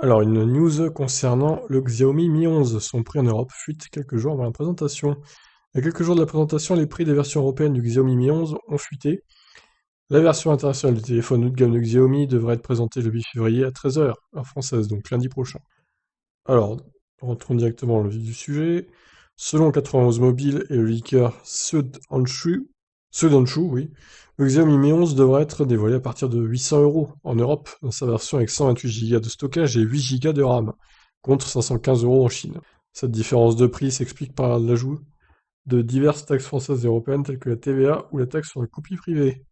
Alors, une news concernant le Xiaomi Mi 11. Son prix en Europe fuite quelques jours avant la présentation. Il y a quelques jours de la présentation, les prix des versions européennes du Xiaomi Mi 11 ont fuité. La version internationale du téléphone haut de gamme de Xiaomi devrait être présentée le 8 février à 13 heures, heure française, donc lundi prochain. Alors, rentrons directement dans le vif du sujet. Selon 91 Mobile et le leaker Sudanshu, oui, le Xiaomi Mi 11 devrait être dévoilé à partir de 800 euros en Europe, dans sa version avec 128 Go de stockage et 8 Go de RAM, contre 515 euros en Chine. Cette différence de prix s'explique par l'ajout de diverses taxes françaises et européennes telles que la TVA ou la taxe sur la copie privée.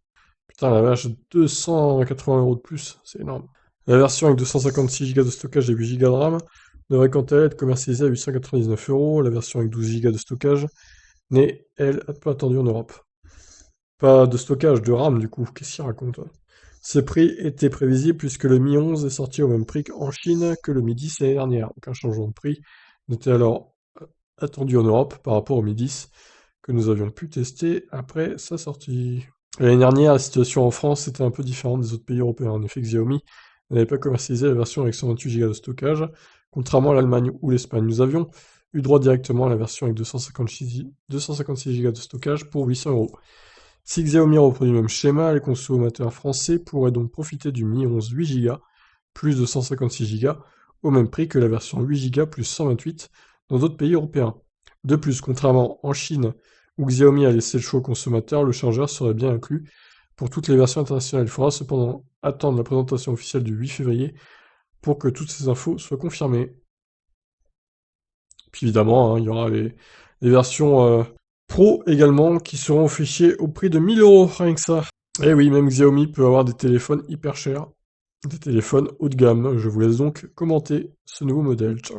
Putain, la vache, 280 euros de plus, c'est énorme. La version avec 256 Go de stockage et 8 Go de RAM devrait quant à elle être commercialisée à 899 euros. La version avec 12 Go de stockage n'est, elle, peu attendue en Europe. Pas de stockage, de RAM du coup, qu'est-ce qu'il raconte? Ces prix étaient prévisibles puisque le Mi 11 est sorti au même prix qu'en Chine que le Mi 10 l'année dernière. Aucun changement de prix n'était alors attendu en Europe par rapport au Mi 10 que nous avions pu tester après sa sortie. L'année dernière, la situation en France était un peu différente des autres pays européens. En effet, Xiaomi n'avait pas commercialisé la version avec 128 Go de stockage, contrairement à l'Allemagne ou l'Espagne. Nous avions eu droit directement à la version avec 256 Go de stockage pour 800 euros. Si Xiaomi reproduit le même schéma, les consommateurs français pourraient donc profiter du Mi 11 8 Go plus de 156 Go au même prix que la version 8 Go plus 128 dans d'autres pays européens. De plus, contrairement en Chine où Xiaomi a laissé le choix aux consommateurs, le chargeur serait bien inclus pour toutes les versions internationales. Il faudra cependant attendre la présentation officielle du 8 février pour que toutes ces infos soient confirmées. Puis évidemment, hein, il y aura les versions Pro également qui seront affichées au prix de 1000 euros, rien que ça. Et oui, même Xiaomi peut avoir des téléphones hyper chers, des téléphones haut de gamme. Je vous laisse donc commenter ce nouveau modèle. Ciao.